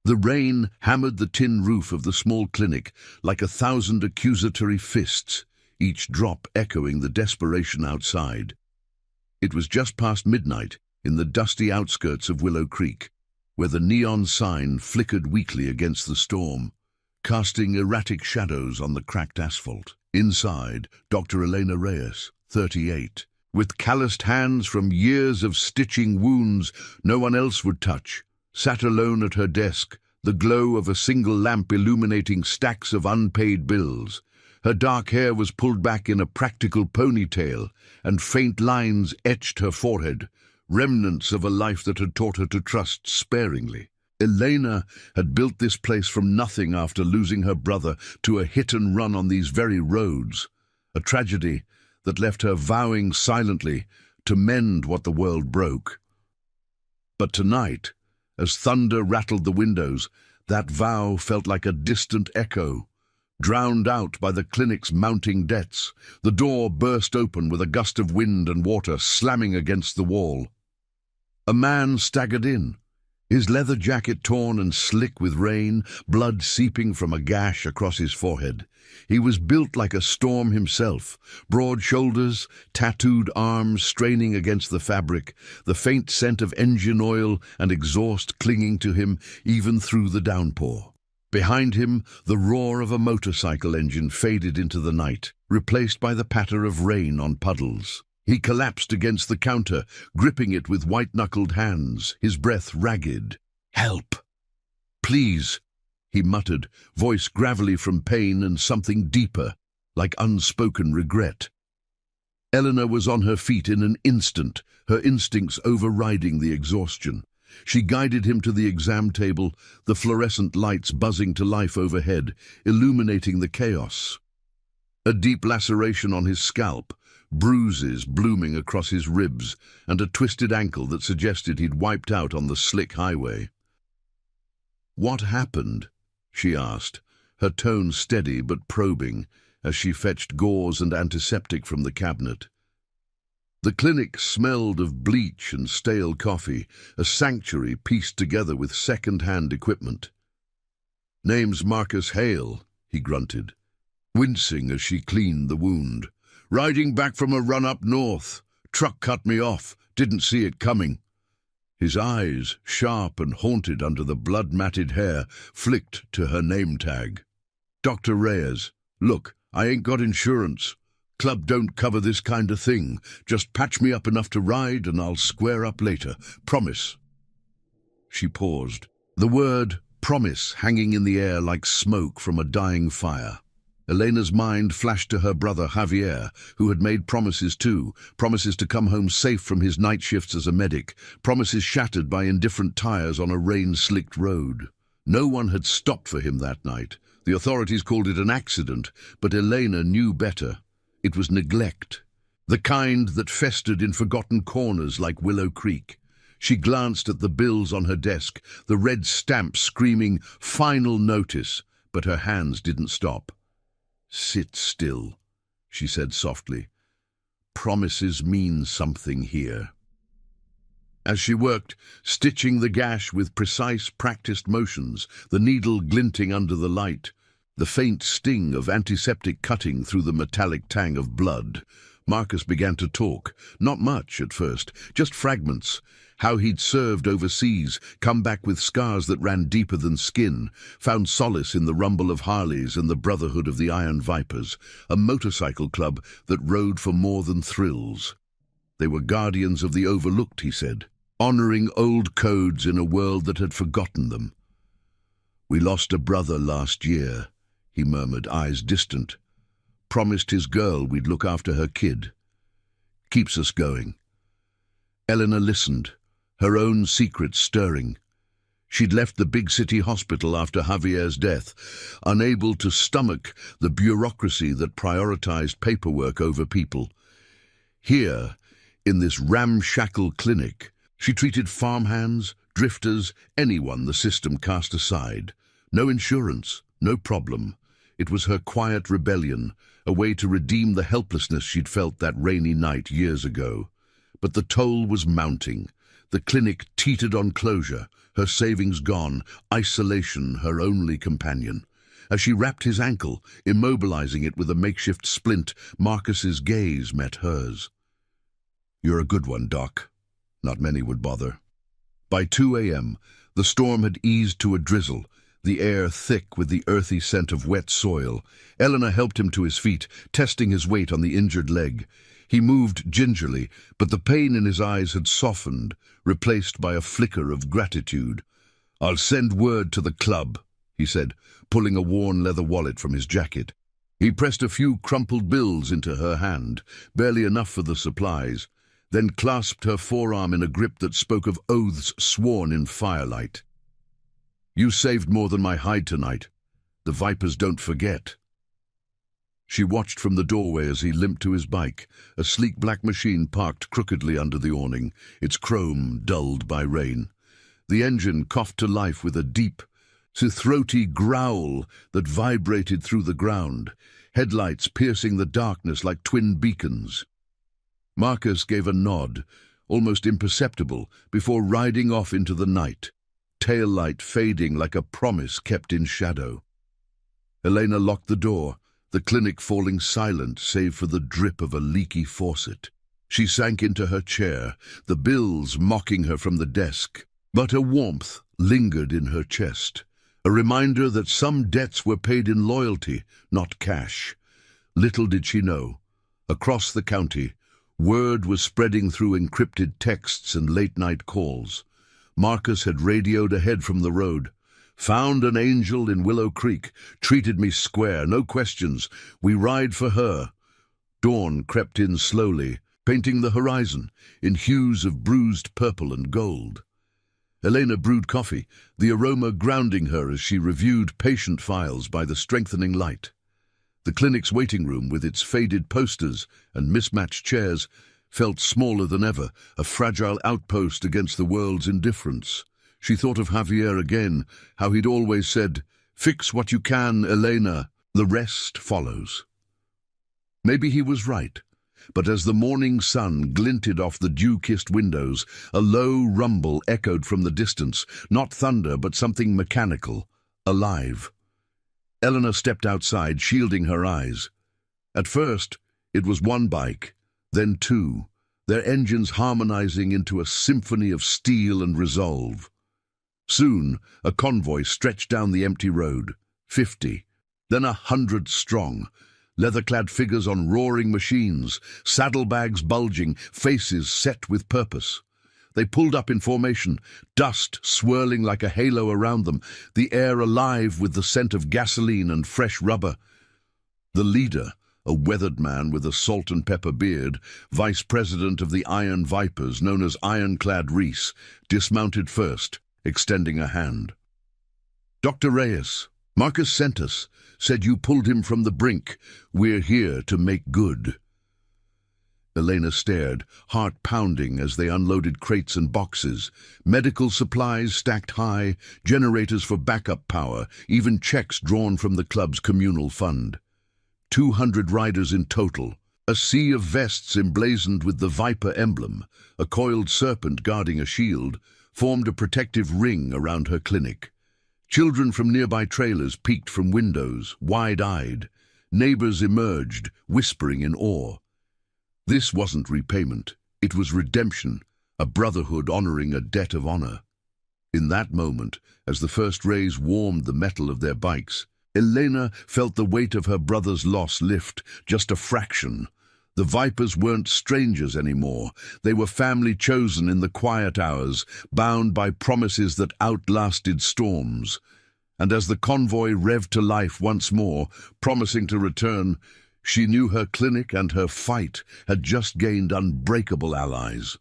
The rain hammered the tin roof of the small clinic like 1,000 accusatory fists, each drop echoing the desperation outside. It was just past midnight in the dusty outskirts of Willow Creek, where the neon sign flickered weakly against the storm, casting erratic shadows on the cracked asphalt. Inside, Dr. Elena Reyes, 38, with calloused hands from years of stitching wounds no one else would touch, sat alone at her desk, the glow of a single lamp illuminating stacks of unpaid bills. Her dark hair was pulled back in a practical ponytail, and faint lines etched her forehead, remnants of a life that had taught her to trust sparingly. Elena had built this place from nothing after losing her brother to a hit and run on these very roads, a tragedy that left her vowing silently to mend what the world broke. But tonight, as thunder rattled the windows, that vow felt like a distant echo, drowned out by the clinic's mounting debts. The door burst open with a gust of wind and water slamming against the wall. A man staggered in, his leather jacket torn and slick with rain, blood seeping from a gash across his forehead. He was built like a storm himself, broad shoulders, tattooed arms straining against the fabric, the faint scent of engine oil and exhaust clinging to him even through the downpour. Behind him, the roar of a motorcycle engine faded into the night, replaced by the patter of rain on puddles. He collapsed against the counter, gripping it with white-knuckled hands, his breath ragged. "Help! Please!" he muttered, voice gravelly from pain and something deeper, like unspoken regret. Eleanor was on her feet in an instant, her instincts overriding the exhaustion. She guided him to the exam table, the fluorescent lights buzzing to life overhead, illuminating the chaos. A deep laceration on his scalp, bruises blooming across his ribs, and a twisted ankle that suggested he'd wiped out on the slick highway. "What happened?" she asked, her tone steady but probing, as she fetched gauze and antiseptic from the cabinet. The clinic smelled of bleach and stale coffee, a sanctuary pieced together with second-hand equipment. "Name's Marcus Hale," he grunted, wincing as she cleaned the wound. "Riding back from a run up north. Truck cut me off, didn't see it coming." His eyes, sharp and haunted under the blood-matted hair, flicked to her name tag. "Dr. Reyes, look, I ain't got insurance. Club don't cover this kind of thing. Just patch me up enough to ride and I'll square up later. Promise." She paused, the word promise hanging in the air like smoke from a dying fire. Elena's mind flashed to her brother Javier, who had made promises too, promises to come home safe from his night shifts as a medic, promises shattered by indifferent tires on a rain-slicked road. No one had stopped for him that night. The authorities called it an accident, but Elena knew better. It was neglect, the kind that festered in forgotten corners like Willow Creek. She glanced at the bills on her desk, the red stamp screaming "Final Notice," but her hands didn't stop. "Sit still," she said softly. "Promises mean something here." As she worked, stitching the gash with precise, practiced motions, the needle glinting under the light, the faint sting of antiseptic cutting through the metallic tang of blood, Marcus began to talk. Not much at first, just fragments. How he'd served overseas, come back with scars that ran deeper than skin, found solace in the rumble of Harleys and the brotherhood of the Iron Vipers, a motorcycle club that rode for more than thrills. They were guardians of the overlooked, he said, honoring old codes in a world that had forgotten them. "We lost a brother last year," he murmured, eyes distant. "Promised his girl we'd look after her kid. Keeps us going." Eleanor listened, her own secrets stirring. She'd left the big city hospital after Javier's death, unable to stomach the bureaucracy that prioritized paperwork over people. Here, in this ramshackle clinic, she treated farmhands, drifters, anyone the system cast aside. No insurance, no problem. It was her quiet rebellion, a way to redeem the helplessness she'd felt that rainy night years ago. But the toll was mounting. The clinic teetered on closure, her savings gone, isolation her only companion. As she wrapped his ankle, immobilizing it with a makeshift splint, Marcus's gaze met hers. "You're a good one, Doc. Not many would bother." By 2 a.m., the storm had eased to a drizzle, the air thick with the earthy scent of wet soil. Eleanor helped him to his feet, testing his weight on the injured leg. He moved gingerly, but the pain in his eyes had softened, replaced by a flicker of gratitude. "I'll send word to the club," he said, pulling a worn leather wallet from his jacket. He pressed a few crumpled bills into her hand, barely enough for the supplies, then clasped her forearm in a grip that spoke of oaths sworn in firelight. "You saved more than my hide tonight. The Vipers don't forget." She watched from the doorway as he limped to his bike, a sleek black machine parked crookedly under the awning, its chrome dulled by rain. The engine coughed to life with a deep, throaty growl that vibrated through the ground, headlights piercing the darkness like twin beacons. Marcus gave a nod, almost imperceptible, before riding off into the night, tail light fading like a promise kept in shadow. Elena locked the door, the clinic falling silent save for the drip of a leaky faucet. She sank into her chair, the bills mocking her from the desk, but a warmth lingered in her chest, a reminder that some debts were paid in loyalty, not cash. Little did she know, across the county, word was spreading through encrypted texts and late-night calls. Marcus had radioed ahead from the road. "Found an angel in Willow Creek. Treated me square, no questions. We ride for her." Dawn crept in slowly, painting the horizon in hues of bruised purple and gold. Elena brewed coffee, the aroma grounding her as she reviewed patient files by the strengthening light. The clinic's waiting room, with its faded posters and mismatched chairs, felt smaller than ever, a fragile outpost against the world's indifference. She thought of Javier again, how he'd always said, "Fix what you can, Elena, the rest follows." Maybe he was right, but as the morning sun glinted off the dew-kissed windows, a low rumble echoed from the distance, not thunder but something mechanical, alive. Eleanor stepped outside, shielding her eyes. At first, it was one bike, then two, their engines harmonizing into a symphony of steel and resolve. Soon, a convoy stretched down the empty road, 50, then 100 strong, leather-clad figures on roaring machines, saddlebags bulging, faces set with purpose. They pulled up in formation, dust swirling like a halo around them, the air alive with the scent of gasoline and fresh rubber. The leader, a weathered man with a salt and pepper beard, vice president of the Iron Vipers, known as Ironclad Reese, dismounted first, extending a hand. "Dr. Reyes, Marcus sent us, said you pulled him from the brink. We're here to make good." Elena stared, heart pounding as they unloaded crates and boxes, medical supplies stacked high, generators for backup power, even checks drawn from the club's communal fund. 200 riders in total, a sea of vests emblazoned with the Viper emblem, a coiled serpent guarding a shield, formed a protective ring around her clinic. Children from nearby trailers peeked from windows, wide-eyed. Neighbors emerged, whispering in awe. This wasn't repayment, it was redemption, a brotherhood honoring a debt of honor. In that moment, as the first rays warmed the metal of their bikes, Elena felt the weight of her brother's loss lift, just a fraction. The Vipers weren't strangers anymore. They were family chosen in the quiet hours, bound by promises that outlasted storms. And as the convoy revved to life once more, promising to return, she knew her clinic and her fight had just gained unbreakable allies.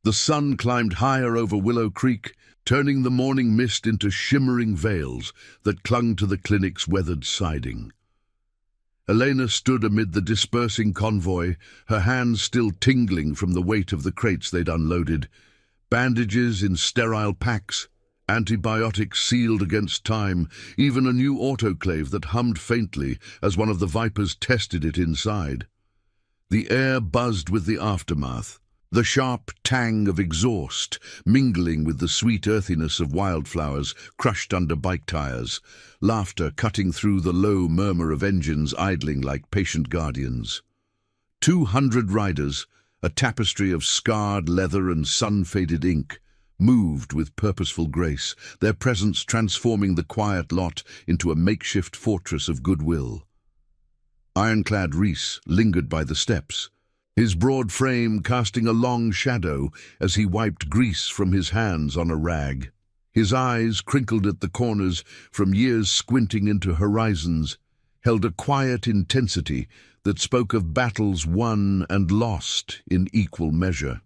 The sun climbed higher over Willow Creek, turning the morning mist into shimmering veils that clung to the clinic's weathered siding. Elena stood amid the dispersing convoy, her hands still tingling from the weight of the crates they'd unloaded, bandages in sterile packs, antibiotics sealed against time, even a new autoclave that hummed faintly as one of the Vipers tested it inside. The air buzzed with the aftermath, The sharp tang of exhaust, mingling with the sweet earthiness of wildflowers crushed under bike tires, laughter cutting through the low murmur of engines idling like patient guardians. 200 riders, a tapestry of scarred leather and sun-faded ink, moved with purposeful grace, their presence transforming the quiet lot into a makeshift fortress of goodwill. Ironclad Reese lingered by the steps, his broad frame casting a long shadow as he wiped grease from his hands on a rag. His eyes, crinkled at the corners from years squinting into horizons, held a quiet intensity that spoke of battles won and lost in equal measure.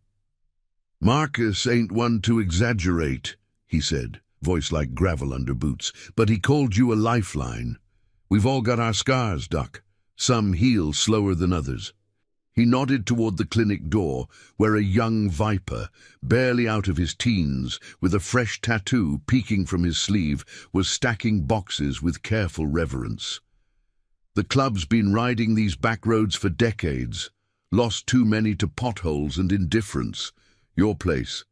"Marcus ain't one to exaggerate," he said, voice like gravel under boots, "but he called you a lifeline. We've all got our scars, Doc. Some heal slower than others." He nodded toward the clinic door, where a young viper, barely out of his teens, with a fresh tattoo peeking from his sleeve, was stacking boxes with careful reverence. "The club's been riding these back roads for decades, lost too many to potholes and indifference. Your place.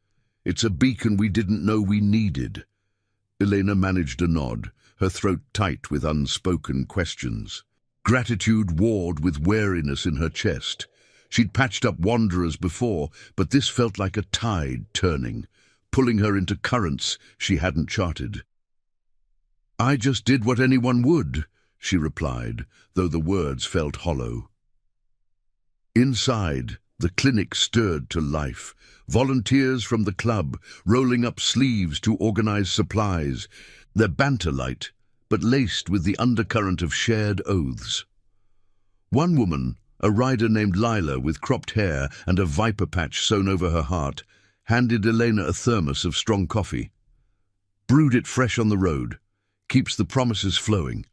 It's a beacon we didn't know we needed." Elena managed a nod, her throat tight with unspoken questions. Gratitude warred with wariness in her chest. She'd patched up wanderers before, but this felt like a tide turning, pulling her into currents she hadn't charted. "I just did what anyone would," she replied, though the words felt hollow. Inside, the clinic stirred to life. Volunteers from the club, rolling up sleeves to organize supplies, their banter light, but laced with the undercurrent of shared oaths. One woman, a rider named Lila with cropped hair and a viper patch sewn over her heart, handed Elena a thermos of strong coffee. "Brewed it fresh on the road. Keeps the promises flowing."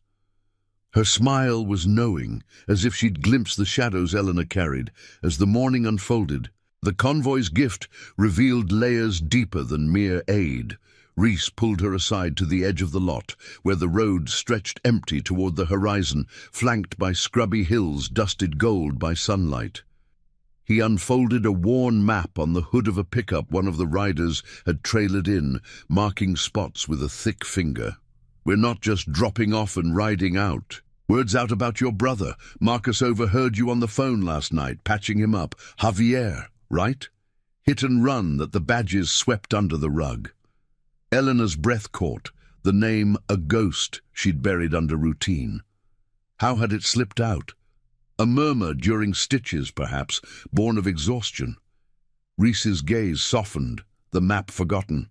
Her smile was knowing, as if she'd glimpsed the shadows Elena carried. As the morning unfolded, the convoy's gift revealed layers deeper than mere aid. Reese pulled her aside to the edge of the lot, where the road stretched empty toward the horizon, flanked by scrubby hills dusted gold by sunlight. He unfolded a worn map on the hood of a pickup one of the riders had trailered in, marking spots with a thick finger. "We're not just dropping off and riding out. Word's out about your brother. Marcus overheard you on the phone last night, patching him up. Javier, right? Hit and run that the badges swept under the rug." Eleanor's breath caught, the name a ghost she'd buried under routine. How had it slipped out? A murmur during stitches, perhaps, born of exhaustion. Reese's gaze softened, the map forgotten.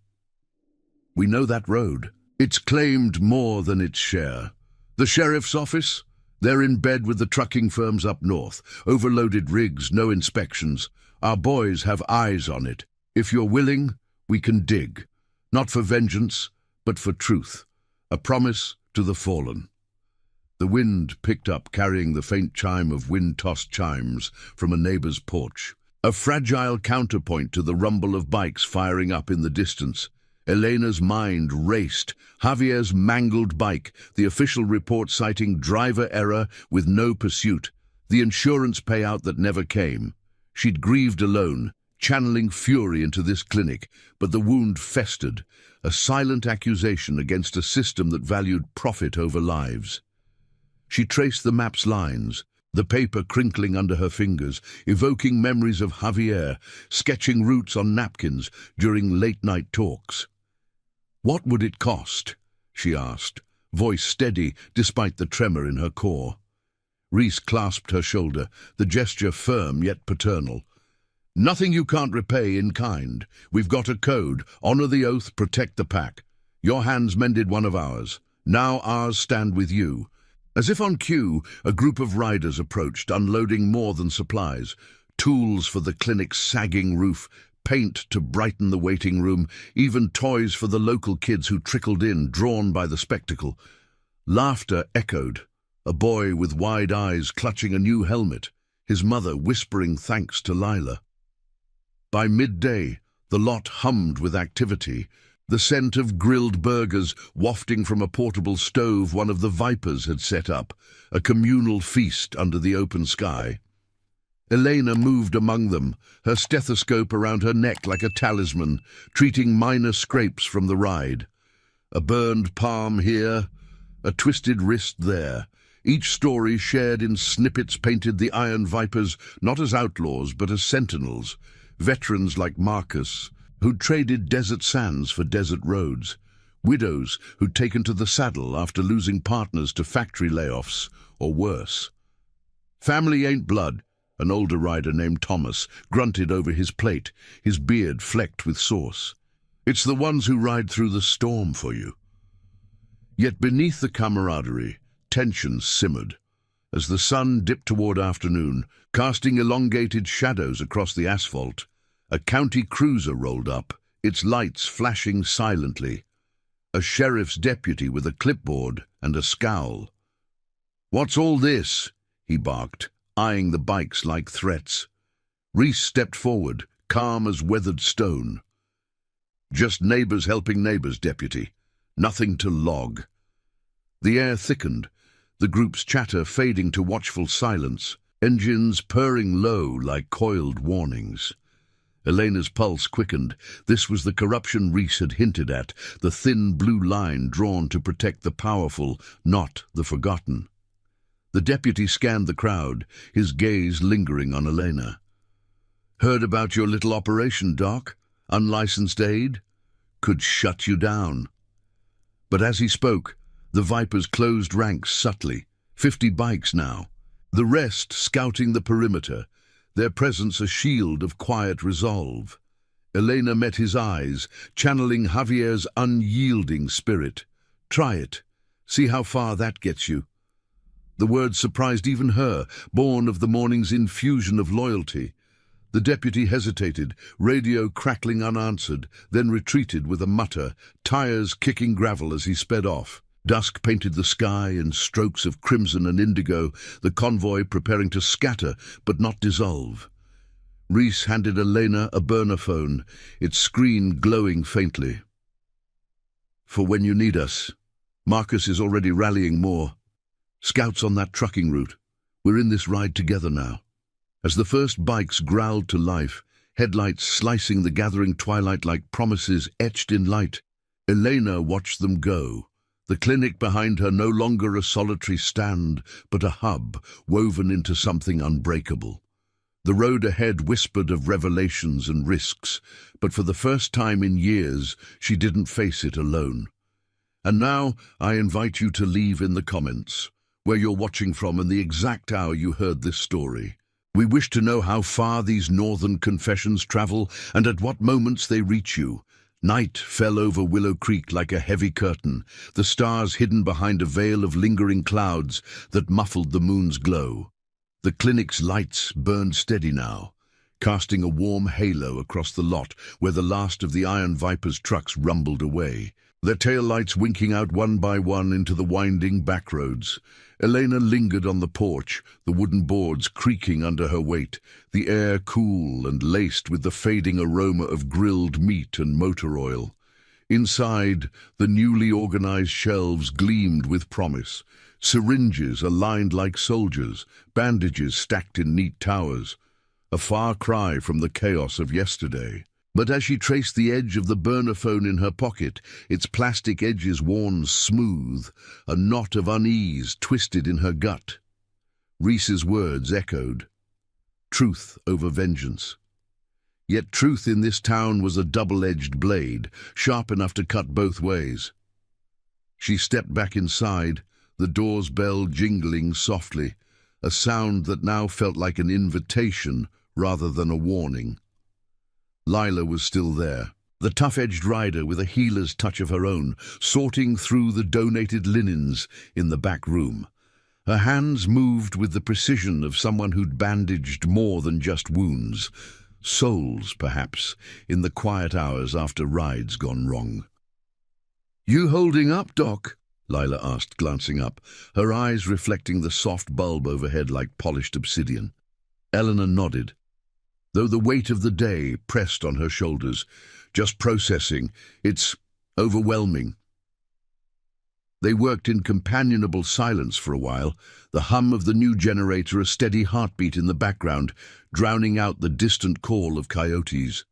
"We know that road. It's claimed more than its share. The sheriff's office? They're in bed with the trucking firms up north. Overloaded rigs, no inspections. Our boys have eyes on it. If you're willing, we can dig. Not for vengeance, but for truth. A promise to the fallen." The wind picked up, carrying the faint chime of wind-tossed chimes from a neighbor's porch. A fragile counterpoint to the rumble of bikes firing up in the distance. Elena's mind raced. Javier's mangled bike, the official report citing driver error with no pursuit, the insurance payout that never came. She'd grieved alone, channeling fury into this clinic, but the wound festered, a silent accusation against a system that valued profit over lives. She traced the map's lines, the paper crinkling under her fingers, evoking memories of Javier, sketching routes on napkins during late-night talks. "What would it cost?" she asked, voice steady despite the tremor in her core. Reese clasped her shoulder, the gesture firm yet paternal. "Nothing you can't repay in kind. We've got a code. Honor the oath, protect the pack. Your hands mended one of ours. Now ours stand with you." As if on cue, a group of riders approached, unloading more than supplies. Tools for the clinic's sagging roof, paint to brighten the waiting room, even toys for the local kids who trickled in, drawn by the spectacle. Laughter echoed, a boy with wide eyes clutching a new helmet, his mother whispering thanks to Lila. By midday, the lot hummed with activity, the scent of grilled burgers wafting from a portable stove one of the Vipers had set up, a communal feast under the open sky. Elena moved among them, her stethoscope around her neck like a talisman, treating minor scrapes from the ride. A burned palm here, a twisted wrist there. Each story shared in snippets painted the Iron Vipers not as outlaws but as sentinels, veterans like Marcus, who'd traded desert sands for desert roads, widows who'd taken to the saddle after losing partners to factory layoffs, or worse. Family ain't blood, an older rider named Thomas grunted over his plate, his beard flecked with sauce. It's the ones who ride through the storm for you. Yet beneath the camaraderie, tensions simmered. As the sun dipped toward afternoon, casting elongated shadows across the asphalt, a county cruiser rolled up, its lights flashing silently. A sheriff's deputy with a clipboard and a scowl. "What's all this?" he barked, eyeing the bikes like threats. Reese stepped forward, calm as weathered stone. "Just neighbors helping neighbors, deputy. Nothing to log." The air thickened, the group's chatter fading to watchful silence, engines purring low like coiled warnings. Elena's pulse quickened. This was the corruption Reese had hinted at, the thin blue line drawn to protect the powerful, not the forgotten. The deputy scanned the crowd, his gaze lingering on Elena. "Heard about your little operation, Doc? Unlicensed aid? Could shut you down." But as he spoke, the Vipers closed ranks subtly, 50 bikes now. The rest scouting the perimeter, their presence a shield of quiet resolve. Elena met his eyes, channeling Javier's unyielding spirit. "Try it. See how far that gets you." The words surprised even her, born of the morning's infusion of loyalty. The deputy hesitated, radio crackling unanswered, then retreated with a mutter, tires kicking gravel as he sped off. Dusk painted the sky in strokes of crimson and indigo, the convoy preparing to scatter but not dissolve. Reese handed Elena a burner phone, its screen glowing faintly. "For when you need us. Marcus is already rallying more. Scouts on that trucking route. We're in this ride together now." As the first bikes growled to life, headlights slicing the gathering twilight like promises etched in light, Elena watched them go. The clinic behind her no longer a solitary stand, but a hub woven into something unbreakable. The road ahead whispered of revelations and risks, but for the first time in years, she didn't face it alone. And now, I invite you to leave in the comments, where you're watching from and the exact hour you heard this story. We wish to know how far these northern confessions travel and at what moments they reach you. Night fell over Willow Creek like a heavy curtain, the stars hidden behind a veil of lingering clouds that muffled the moon's glow. The clinic's lights burned steady now, casting a warm halo across the lot where the last of the Iron Viper's trucks rumbled away, their taillights winking out one by one into the winding back roads. Elena lingered on the porch, the wooden boards creaking under her weight, the air cool and laced with the fading aroma of grilled meat and motor oil. Inside, the newly organized shelves gleamed with promise, syringes aligned like soldiers, bandages stacked in neat towers, a far cry from the chaos of yesterday. But as she traced the edge of the burner phone in her pocket, its plastic edges worn smooth, a knot of unease twisted in her gut. Reese's words echoed. Truth over vengeance. Yet truth in this town was a double-edged blade, sharp enough to cut both ways. She stepped back inside, the door's bell jingling softly, a sound that now felt like an invitation rather than a warning. Lila was still there, the tough-edged rider with a healer's touch of her own, sorting through the donated linens in the back room. Her hands moved with the precision of someone who'd bandaged more than just wounds, souls, perhaps, in the quiet hours after rides gone wrong. "You holding up, Doc?" Lila asked, glancing up, her eyes reflecting the soft bulb overhead like polished obsidian. Eleanor nodded, though the weight of the day pressed on her shoulders. "Just processing. It's overwhelming." They worked in companionable silence for a while, the hum of the new generator a steady heartbeat in the background, drowning out the distant call of coyotes.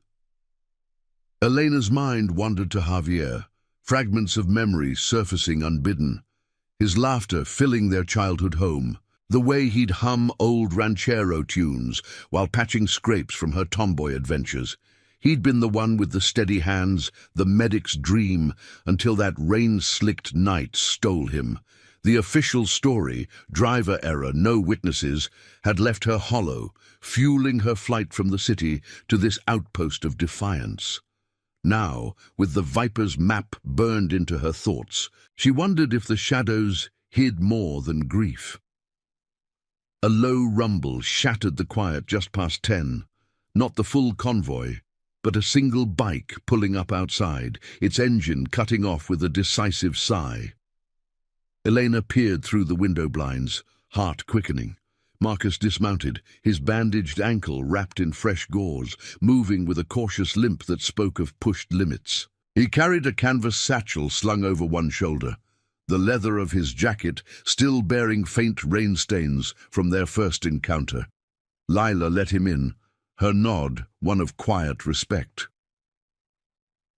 Elena's mind wandered to Javier, fragments of memories surfacing unbidden, his laughter filling their childhood home, the way he'd hum old ranchero tunes while patching scrapes from her tomboy adventures. He'd been the one with the steady hands, the medic's dream, until that rain-slicked night stole him. The official story, driver error, no witnesses, had left her hollow, fueling her flight from the city to this outpost of defiance. Now, with the Viper's map burned into her thoughts, she wondered if the shadows hid more than grief. A low rumble shattered the quiet just past 10. Not the full convoy, but a single bike pulling up outside, its engine cutting off with a decisive sigh. Elena peered through the window blinds, heart quickening. Marcus dismounted, his bandaged ankle wrapped in fresh gauze, moving with a cautious limp that spoke of pushed limits. He carried a canvas satchel slung over one shoulder, the leather of his jacket still bearing faint rain stains from their first encounter. Lila let him in, her nod one of quiet respect.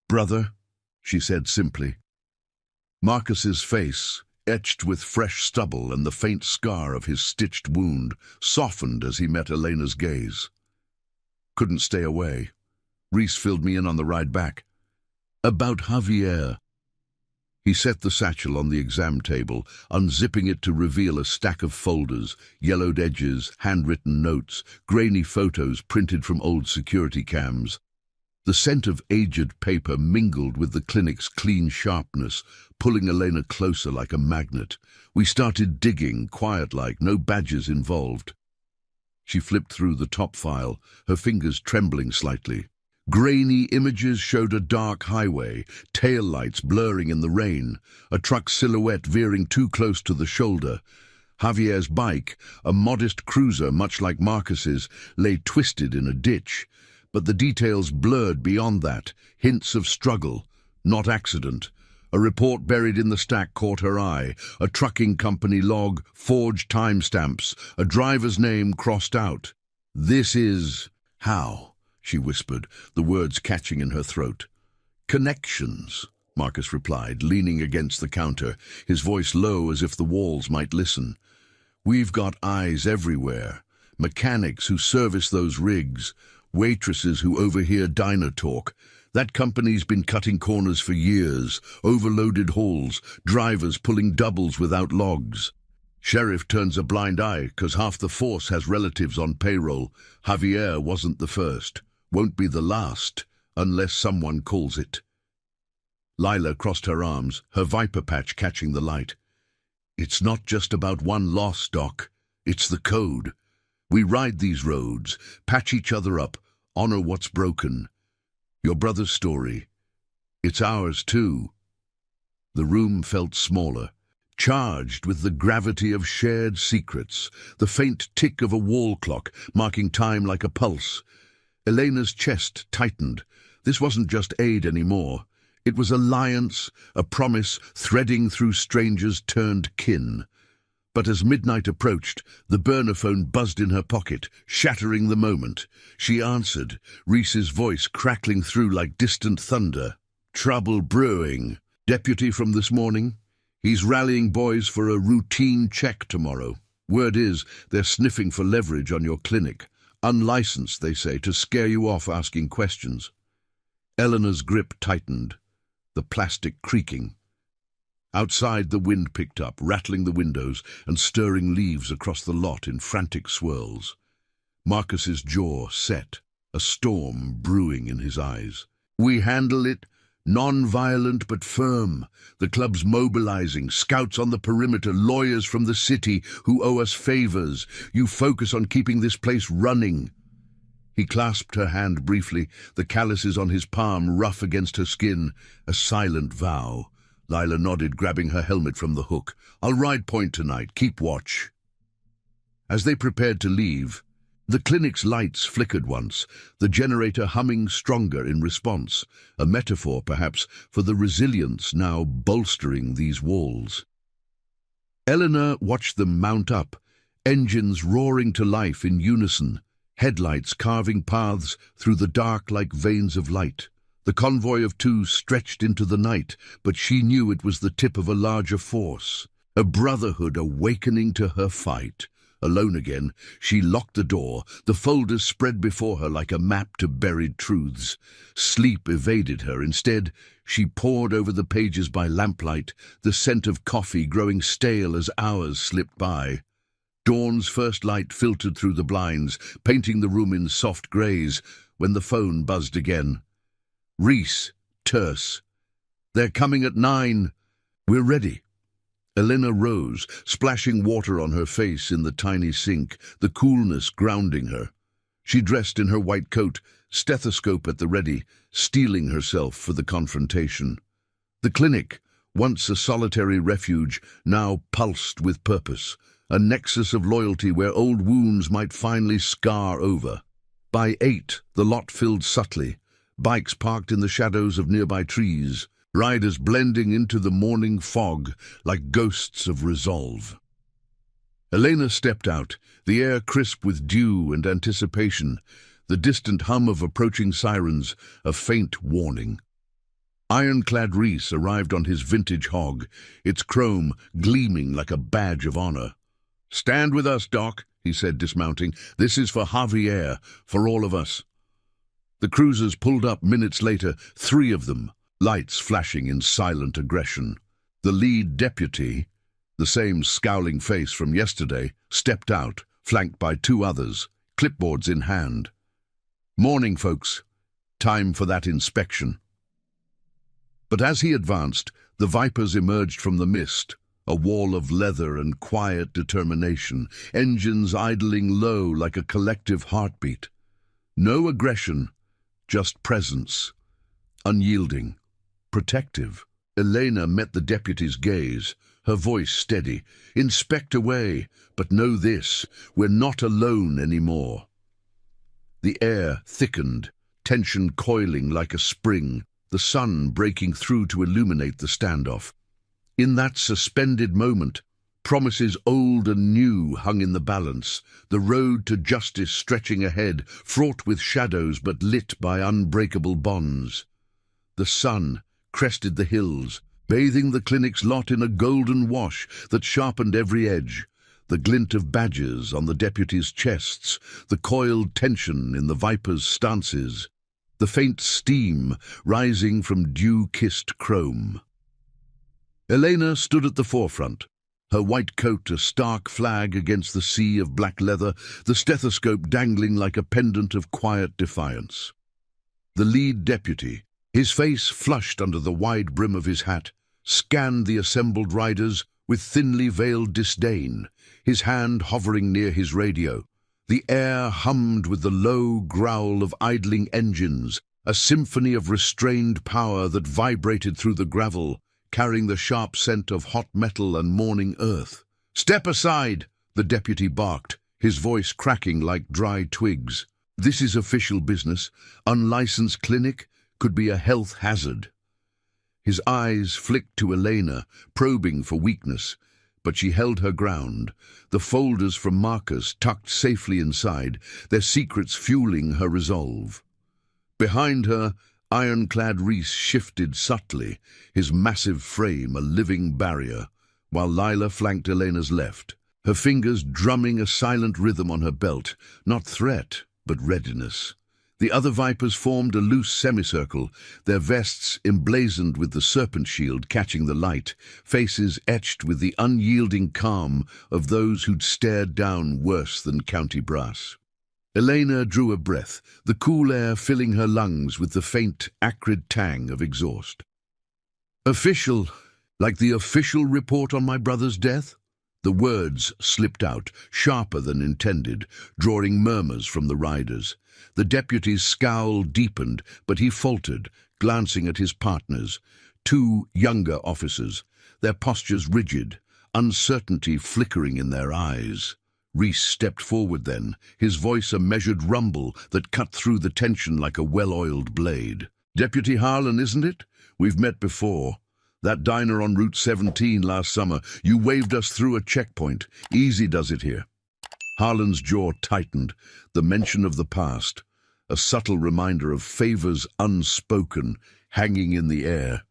"Brother," she said simply. Marcus's face, etched with fresh stubble and the faint scar of his stitched wound, softened as he met Elena's gaze. "Couldn't stay away. Reese filled me in on the ride back. About Javier." He set the satchel on the exam table, unzipping it to reveal a stack of folders, yellowed edges, handwritten notes, grainy photos printed from old security cams. The scent of aged paper mingled with the clinic's clean sharpness, pulling Elena closer like a magnet. We started digging, quiet-like, no badges involved. She flipped through the top file, her fingers trembling slightly. Grainy images showed a dark highway, taillights blurring in the rain, a truck silhouette veering too close to the shoulder. Javier's bike, a modest cruiser much like Marcus's, lay twisted in a ditch, but the details blurred beyond that, hints of struggle, not accident. A report buried in the stack caught her eye, a trucking company log, forged timestamps, a driver's name crossed out. "This is how," she whispered, the words catching in her throat. "Connections," Marcus replied, leaning against the counter, his voice low as if the walls might listen. "We've got eyes everywhere, mechanics who service those rigs, waitresses who overhear diner talk. That company's been cutting corners for years, overloaded halls, drivers pulling doubles without logs. Sheriff turns a blind eye because half the force has relatives on payroll. Javier wasn't the first, won't be the last, unless someone calls it." Lila crossed her arms, her viper patch catching the light. "It's not just about one loss, Doc. It's the code. We ride these roads, patch each other up, honor what's broken. Your brother's story. It's ours too." The room felt smaller, charged with the gravity of shared secrets, the faint tick of a wall clock marking time like a pulse. Elena's chest tightened. This wasn't just aid anymore. It was alliance, a promise threading through strangers turned kin. But as midnight approached, the burner phone buzzed in her pocket, shattering the moment. She answered, Reese's voice crackling through like distant thunder. "Trouble brewing. Deputy from this morning? He's rallying boys for a routine check tomorrow. Word is, they're sniffing for leverage on your clinic. Unlicensed, they say, to scare you off asking questions." Eleanor's grip tightened, the plastic creaking. Outside, the wind picked up, rattling the windows and stirring leaves across the lot in frantic swirls. Marcus's jaw set, a storm brewing in his eyes. "We handle it, non-violent but firm. The club's mobilizing, scouts on the perimeter, lawyers from the city who owe us favors. You focus on keeping this place running." He clasped her hand briefly, the calluses on his palm rough against her skin, a silent vow. Lila nodded, grabbing her helmet from the hook. "I'll ride point tonight. Keep watch." As they prepared to leave, The clinic's lights flickered once, the generator humming stronger in response, a metaphor perhaps for the resilience now bolstering these walls. Eleanor watched them mount up, engines roaring to life in unison, headlights carving paths through the dark like veins of light. The convoy of two stretched into the night, but she knew it was the tip of a larger force, a brotherhood awakening to her fight. Alone again, she locked the door, the folders spread before her like a map to buried truths. Sleep evaded her. Instead, she pored over the pages by lamplight, the scent of coffee growing stale as hours slipped by. Dawn's first light filtered through the blinds, painting the room in soft greys, when the phone buzzed again. Reese, terse. "They're coming at 9. We're ready." Elena rose, splashing water on her face in the tiny sink, the coolness grounding her. She dressed in her white coat, stethoscope at the ready, steeling herself for the confrontation. The clinic, once a solitary refuge, now pulsed with purpose, a nexus of loyalty where old wounds might finally scar over. By 8, the lot filled subtly, bikes parked in the shadows of nearby trees, riders blending into the morning fog like ghosts of resolve. Elena stepped out, the air crisp with dew and anticipation, the distant hum of approaching sirens, a faint warning. Ironclad Reese arrived on his vintage hog, its chrome gleaming like a badge of honor. "Stand with us, Doc," he said, dismounting. "This is for Javier, for all of us." The cruisers pulled up minutes later, 3 of them, lights flashing in silent aggression. The lead deputy, the same scowling face from yesterday, stepped out, flanked by 2 others, clipboards in hand. "Morning, folks. Time for that inspection." But as he advanced, the Vipers emerged from the mist, a wall of leather and quiet determination, engines idling low like a collective heartbeat. No aggression, just presence, unyielding, protective. Elena met the deputy's gaze, her voice steady. "Inspect away, but know this, we're not alone anymore." The air thickened, tension coiling like a spring, the sun breaking through to illuminate the standoff. In that suspended moment, promises old and new hung in the balance, the road to justice stretching ahead, fraught with shadows but lit by unbreakable bonds. The sun crested the hills, bathing the clinic's lot in a golden wash that sharpened every edge, the glint of badges on the deputies' chests, the coiled tension in the Vipers' stances, the faint steam rising from dew-kissed chrome. Elena stood at the forefront, her white coat a stark flag against the sea of black leather, the stethoscope dangling like a pendant of quiet defiance. The lead deputy, his face flushed under the wide brim of his hat, scanned the assembled riders with thinly veiled disdain, his hand hovering near his radio. The air hummed with the low growl of idling engines, a symphony of restrained power that vibrated through the gravel, carrying the sharp scent of hot metal and morning earth. "Step aside," the deputy barked, his voice cracking like dry twigs. "This is official business. Unlicensed clinic could be a health hazard." His eyes flicked to Elena, probing for weakness, but she held her ground, the folders from Marcus tucked safely inside, their secrets fueling her resolve. Behind her, ironclad Reese shifted subtly, his massive frame a living barrier, while Lila flanked Elena's left, her fingers drumming a silent rhythm on her belt, not threat, but readiness. The other Vipers formed a loose semicircle, their vests emblazoned with the serpent shield catching the light, faces etched with the unyielding calm of those who'd stared down worse than county brass. Elena drew a breath, the cool air filling her lungs with the faint, acrid tang of exhaust. "Official, like the official report on my brother's death?" The words slipped out, sharper than intended, drawing murmurs from the riders. The deputy's scowl deepened, but he faltered, glancing at his partners, 2 younger officers, their postures rigid, uncertainty flickering in their eyes. Reese stepped forward then, his voice a measured rumble that cut through the tension like a well-oiled blade. "Deputy Harlan, isn't it? We've met before. That diner on Route 17 last summer, you waved us through a checkpoint. Easy does it here." Harlan's jaw tightened, the mention of the past, a subtle reminder of favors unspoken, hanging in the air.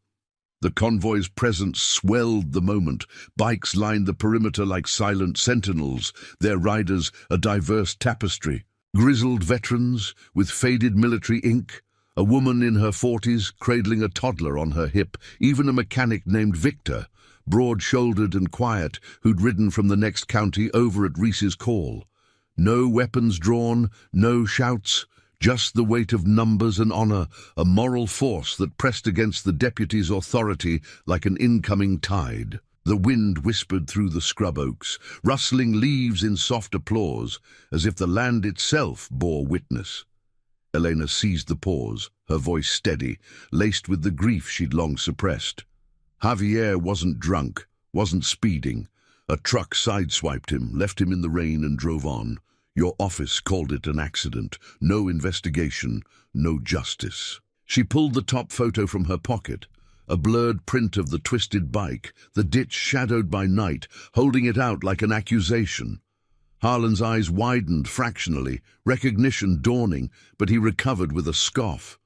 The convoy's presence swelled the moment. Bikes lined the perimeter like silent sentinels, their riders a diverse tapestry. Grizzled veterans with faded military ink, a woman in her 40s cradling a toddler on her hip, even a mechanic named Victor, broad-shouldered and quiet, who'd ridden from the next county over at Reese's call. No weapons drawn, no shouts, just the weight of numbers and honor, a moral force that pressed against the deputy's authority like an incoming tide. The wind whispered through the scrub oaks, rustling leaves in soft applause, as if the land itself bore witness. Elena seized the pause, her voice steady, laced with the grief she'd long suppressed. Javier wasn't drunk, wasn't speeding. A truck sideswiped him, left him in the rain and drove on. Your office called it an accident. No investigation, no justice. She pulled the top photo from her pocket, a blurred print of the twisted bike, the ditch shadowed by night, holding it out like an accusation. Harlan's eyes widened fractionally, recognition dawning, but he recovered with a scoff.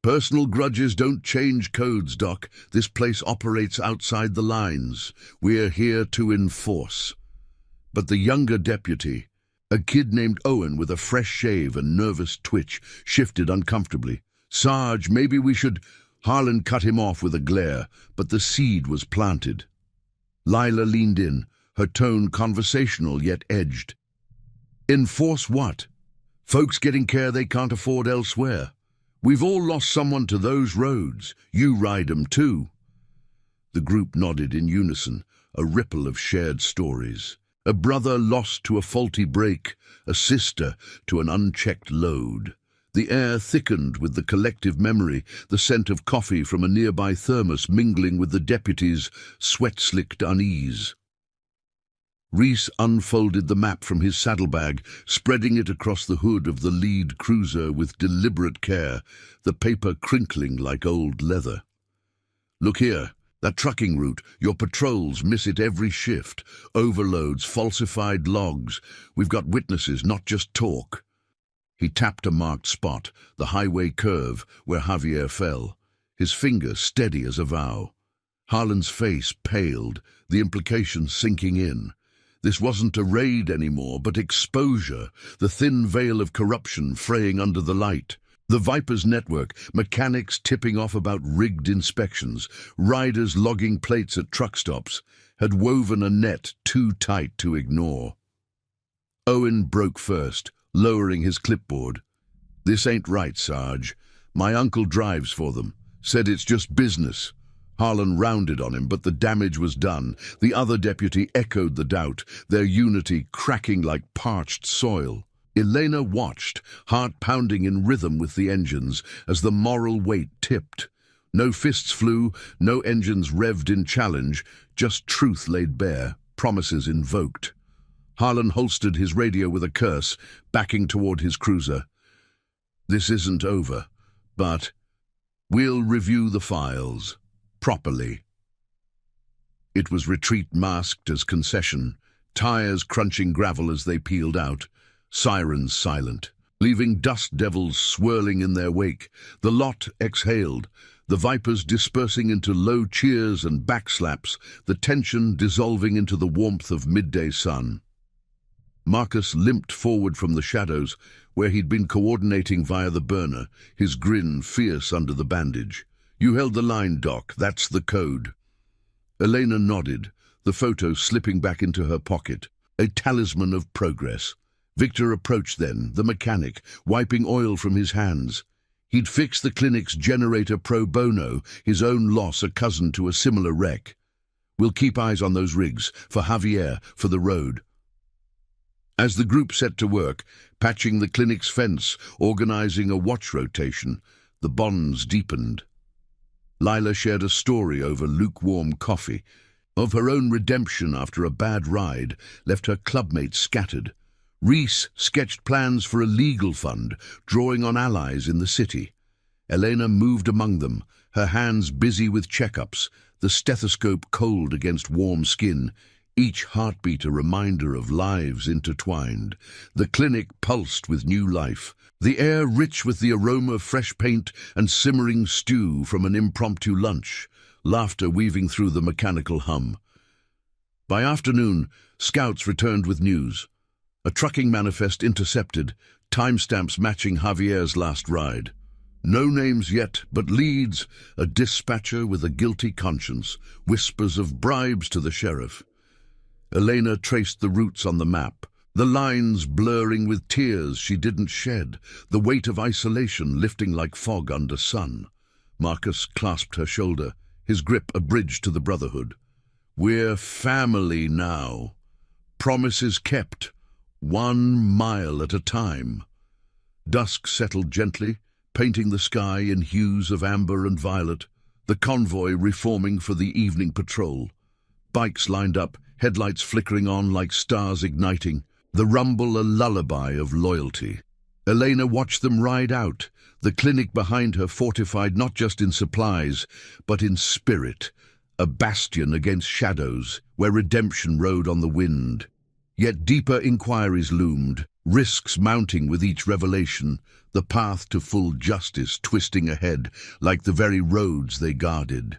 "Personal grudges don't change codes, Doc. This place operates outside the lines. We're here to enforce." But the younger deputy, a kid named Owen with a fresh shave and nervous twitch, shifted uncomfortably. "Sarge, maybe we should—" Harlan cut him off with a glare, but the seed was planted. Lila leaned in, her tone conversational yet edged. "Enforce what? Folks getting care they can't afford elsewhere. We've all lost someone to those roads. You ride 'em too." The group nodded in unison, a ripple of shared stories. A brother lost to a faulty brake, a sister to an unchecked load. The air thickened with the collective memory, the scent of coffee from a nearby thermos mingling with the deputy's sweat-slicked unease. Reese unfolded the map from his saddlebag, spreading it across the hood of the lead cruiser with deliberate care, the paper crinkling like old leather. "Look here. That trucking route, your patrols miss it every shift. Overloads, falsified logs. We've got witnesses, not just talk." He tapped a marked spot, the highway curve where Javier fell, his finger steady as a vow. Harlan's face paled, the implications sinking in. This wasn't a raid anymore, but exposure, the thin veil of corruption fraying under the light. The Viper's network, mechanics tipping off about rigged inspections, riders logging plates at truck stops, had woven a net too tight to ignore. Owen broke first, lowering his clipboard. "This ain't right, Sarge. My uncle drives for them. Said it's just business." Harlan rounded on him, but the damage was done. The other deputy echoed the doubt, their unity cracking like parched soil. Elena watched, heart pounding in rhythm with the engines, as the moral weight tipped. No fists flew, no engines revved in challenge, just truth laid bare, promises invoked. Harlan holstered his radio with a curse, backing toward his cruiser. "This isn't over, but we'll review the files properly." It was retreat masked as concession, tires crunching gravel as they peeled out, sirens silent, leaving dust devils swirling in their wake. The lot exhaled, the Vipers dispersing into low cheers and backslaps, the tension dissolving into the warmth of midday sun. Marcus limped forward from the shadows, where he'd been coordinating via the burner, his grin fierce under the bandage. "You held the line, Doc. That's the code." Elena nodded, the photo slipping back into her pocket, a talisman of progress. Victor approached then, the mechanic, wiping oil from his hands. He'd fixed the clinic's generator pro bono, his own loss a cousin to a similar wreck. "We'll keep eyes on those rigs, for Javier, for the road." As the group set to work, patching the clinic's fence, organizing a watch rotation, the bonds deepened. Lila shared a story over lukewarm coffee. of her own redemption after a bad ride left her clubmates scattered. Reese sketched plans for a legal fund, drawing on allies in the city. Elena moved among them, her hands busy with checkups, the stethoscope cold against warm skin, each heartbeat a reminder of lives intertwined. The clinic pulsed with new life, the air rich with the aroma of fresh paint and simmering stew from an impromptu lunch, laughter weaving through the mechanical hum. By afternoon, scouts returned with news. A trucking manifest intercepted, timestamps matching Javier's last ride. No names yet, but leads, a dispatcher with a guilty conscience, whispers of bribes to the sheriff. Elena traced the routes on the map, the lines blurring with tears she didn't shed, the weight of isolation lifting like fog under sun. Marcus clasped her shoulder, his grip a bridge to the brotherhood. We're family now. Promises kept, 1 mile at a time. Dusk settled gently, painting the sky in hues of amber and violet, the convoy reforming for the evening patrol. Bikes lined up, headlights flickering on like stars igniting, the rumble a lullaby of loyalty. Elena watched them ride out, the clinic behind her fortified not just in supplies, but in spirit, a bastion against shadows, where redemption rode on the wind. Yet deeper inquiries loomed, risks mounting with each revelation, the path to full justice twisting ahead like the very roads they guarded.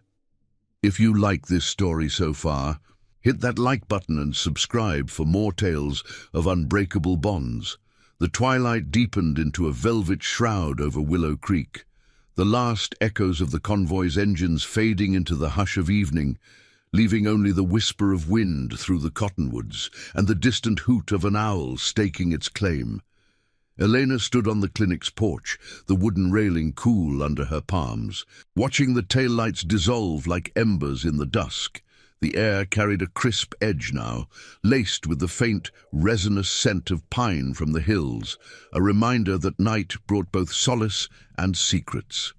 If you like this story so far, hit that like button and subscribe for more tales of unbreakable bonds. The twilight deepened into a velvet shroud over Willow Creek, the last echoes of the convoy's engines fading into the hush of evening, leaving only the whisper of wind through the cottonwoods and the distant hoot of an owl staking its claim. Elena stood on the clinic's porch, the wooden railing cool under her palms, watching the taillights dissolve like embers in the dusk. The air carried a crisp edge now, laced with the faint, resinous scent of pine from the hills, a reminder that night brought both solace and secrets.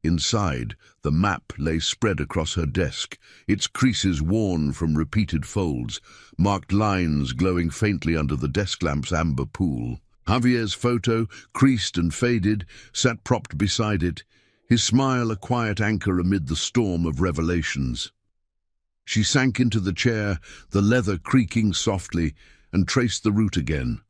Inside, the map lay spread across her desk, its creases worn from repeated folds, marked lines glowing faintly under the desk lamp's amber pool. Javier's photo, creased and faded, sat propped beside it, his smile a quiet anchor amid the storm of revelations. She sank into the chair, the leather creaking softly, and traced the route again.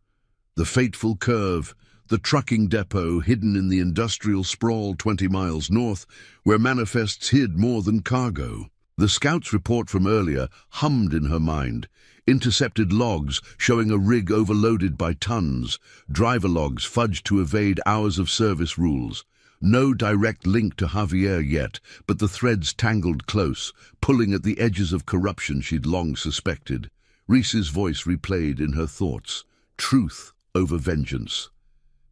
The fateful curve, the trucking depot hidden in the industrial sprawl 20 miles north, where manifests hid more than cargo. The scout's report from earlier hummed in her mind, intercepted logs showing a rig overloaded by tons, driver logs fudged to evade hours of service rules. No direct link to Javier yet, but the threads tangled close, pulling at the edges of corruption she'd long suspected. Reese's voice replayed in her thoughts, truth over vengeance.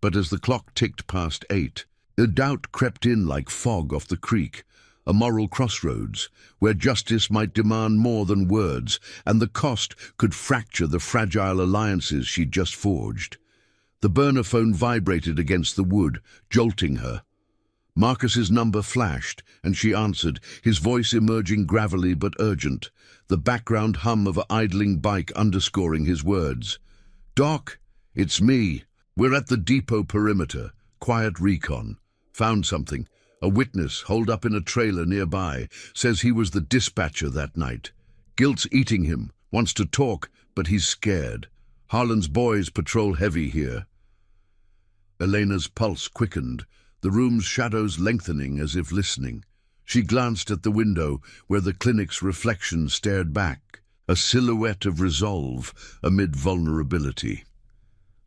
But as the clock ticked past 8, a doubt crept in like fog off the creek, a moral crossroads, where justice might demand more than words, and the cost could fracture the fragile alliances she'd just forged. The burner phone vibrated against the wood, jolting her. Marcus's number flashed, and she answered, his voice emerging gravelly but urgent, the background hum of an idling bike underscoring his words. "Doc, it's me. We're at the depot perimeter. Quiet recon. Found something. A witness, holed up in a trailer nearby, says he was the dispatcher that night. Guilt's eating him, wants to talk, but he's scared. Harlan's boys patrol heavy here." Elena's pulse quickened, the room's shadows lengthening as if listening. She glanced at the window, where the clinic's reflection stared back, a silhouette of resolve amid vulnerability.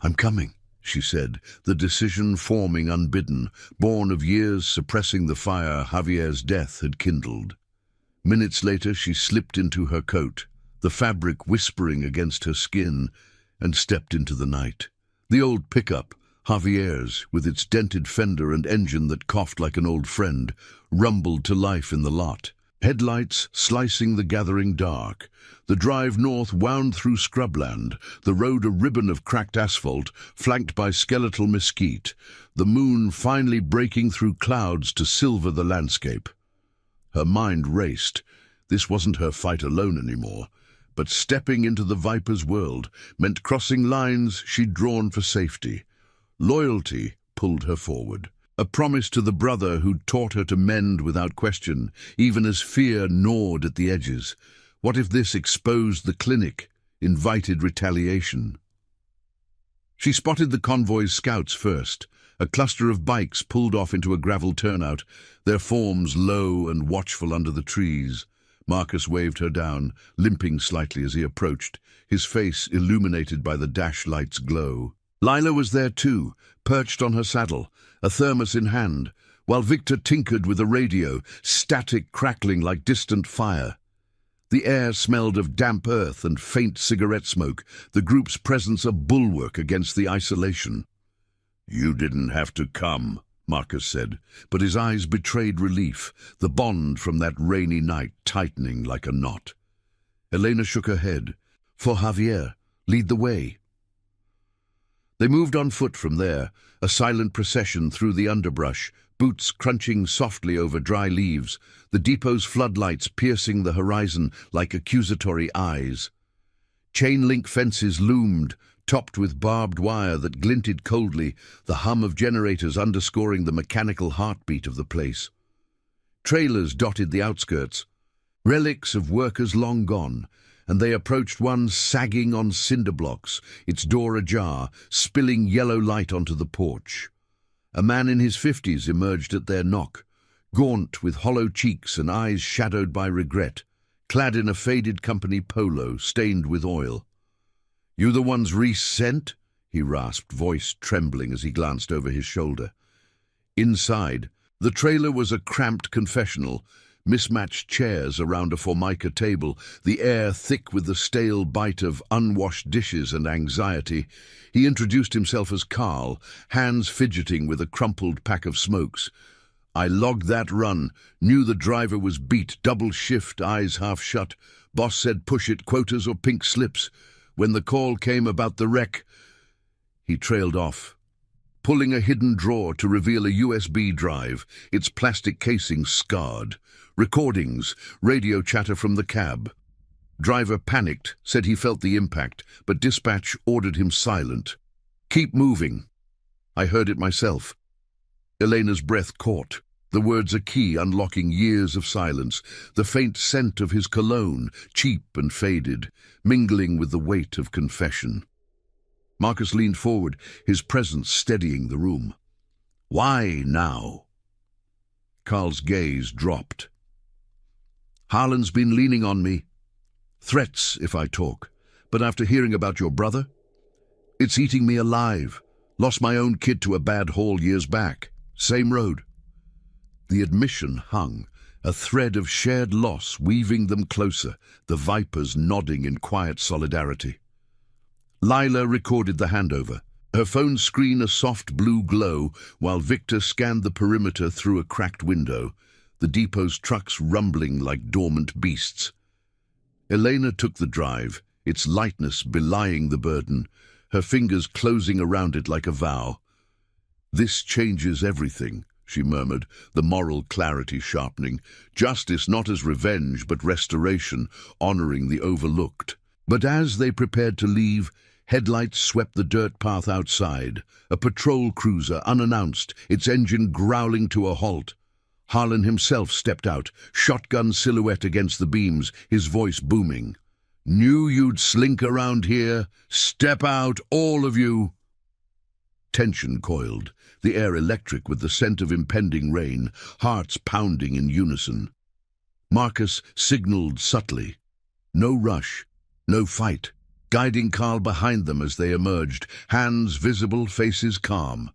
"I'm coming," she said, the decision forming unbidden, born of years suppressing the fire Javier's death had kindled. Minutes later she slipped into her coat, the fabric whispering against her skin, and stepped into the night. The old pickup, Javier's, with its dented fender and engine that coughed like an old friend, rumbled to life in the lot. Headlights slicing the gathering dark. The drive north wound through scrubland, the road a ribbon of cracked asphalt, flanked by skeletal mesquite, the moon finally breaking through clouds to silver the landscape. Her mind raced. This wasn't her fight alone anymore, but stepping into the Viper's world meant crossing lines she'd drawn for safety. Loyalty pulled her forward, a promise to the brother who'd taught her to mend without question, even as fear gnawed at the edges. What if this exposed the clinic, invited retaliation? She spotted the convoy's scouts first. A cluster of bikes pulled off into a gravel turnout, their forms low and watchful under the trees. Marcus waved her down, limping slightly as he approached, his face illuminated by the dash light's glow. Lila was there too, perched on her saddle, a thermos in hand, while Victor tinkered with a radio, static crackling like distant fire. The air smelled of damp earth and faint cigarette smoke, the group's presence a bulwark against the isolation. "You didn't have to come," Marcus said, but his eyes betrayed relief, the bond from that rainy night tightening like a knot. Elena shook her head. "For Javier, lead the way." They moved on foot from there, a silent procession through the underbrush, boots crunching softly over dry leaves, the depot's floodlights piercing the horizon like accusatory eyes. Chain-link fences loomed, topped with barbed wire that glinted coldly, the hum of generators underscoring the mechanical heartbeat of the place. Trailers dotted the outskirts, relics of workers long gone, and they approached one sagging on cinder blocks, its door ajar, spilling yellow light onto the porch. A man in his 50s emerged at their knock, gaunt with hollow cheeks and eyes shadowed by regret, clad in a faded company polo stained with oil. "You the ones Reese sent?" he rasped, voice trembling as he glanced over his shoulder. Inside, the trailer was a cramped confessional, mismatched chairs around a formica table, the air thick with the stale bite of unwashed dishes and anxiety. He introduced himself as Carl, hands fidgeting with a crumpled pack of smokes. "I logged that run, knew the driver was beat, double shift, eyes half shut. Boss said push it, quotas or pink slips. When the call came about the wreck..." He trailed off, pulling a hidden drawer to reveal a USB drive, its plastic casing scarred. Recordings, radio chatter from the cab. Driver panicked, said he felt the impact, but dispatch ordered him silent. "Keep moving." I heard it myself. Elena's breath caught, the words a key unlocking years of silence, the faint scent of his cologne, cheap and faded, mingling with the weight of confession. Marcus leaned forward, his presence steadying the room. "Why now?" Carl's gaze dropped. "Harlan's been leaning on me. Threats if I talk. But after hearing about your brother, it's eating me alive. Lost my own kid to a bad haul years back. Same road." The admission hung, a thread of shared loss weaving them closer, the Vipers nodding in quiet solidarity. Lila recorded the handover, her phone screen a soft blue glow while Victor scanned the perimeter through a cracked window, the depot's trucks rumbling like dormant beasts. Elena took the drive, its lightness belying the burden, her fingers closing around it like a vow. "This changes everything," she murmured, the moral clarity sharpening. Justice not as revenge, but restoration, honoring the overlooked. But as they prepared to leave, headlights swept the dirt path outside, a patrol cruiser unannounced, its engine growling to a halt. Harlan himself stepped out, shotgun silhouette against the beams, his voice booming. "Knew you'd slink around here. Step out, all of you." Tension coiled, the air electric with the scent of impending rain, hearts pounding in unison. Marcus signaled subtly. No rush, no fight, guiding Carl behind them as they emerged, hands visible, faces calm.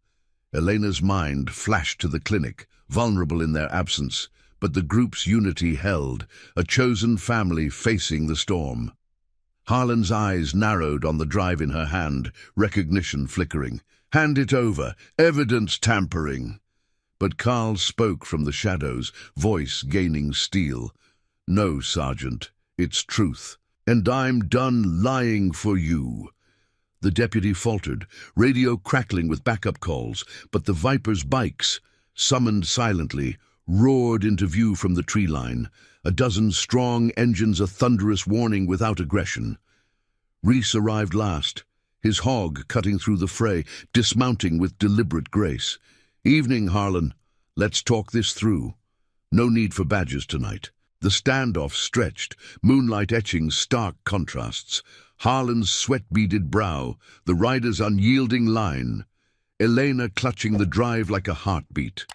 Elena's mind flashed to the clinic, vulnerable in their absence, but the group's unity held, a chosen family facing the storm. Harlan's eyes narrowed on the drive in her hand, recognition flickering. "Hand it over, evidence tampering." But Carl spoke from the shadows, voice gaining steel. "No, Sergeant, it's truth, and I'm done lying for you." The deputy faltered, radio crackling with backup calls, but the Viper's bikes, summoned silently, roared into view from the tree line, a dozen strong engines a thunderous warning without aggression. Reese arrived last, his hog cutting through the fray, dismounting with deliberate grace. "Evening, Harlan. Let's talk this through. No need for badges tonight." The standoff stretched, moonlight etching stark contrasts. Harlan's sweat-beaded brow, the rider's unyielding line. Elena clutching the drive like a heartbeat.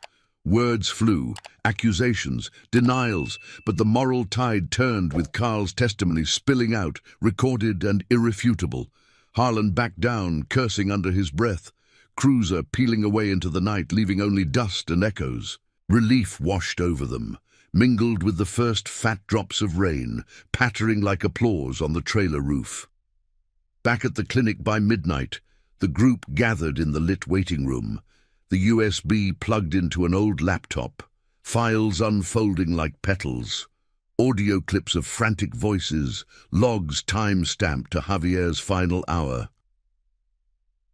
Words flew, accusations, denials, but the moral tide turned with Carl's testimony spilling out, recorded and irrefutable. Harlan backed down, cursing under his breath. Cruiser peeling away into the night, leaving only dust and echoes. Relief washed over them, mingled with the first fat drops of rain, pattering like applause on the trailer roof. Back at the clinic by midnight, the group gathered in the lit waiting room, the USB plugged into an old laptop, files unfolding like petals, audio clips of frantic voices, logs time-stamped to Javier's final hour.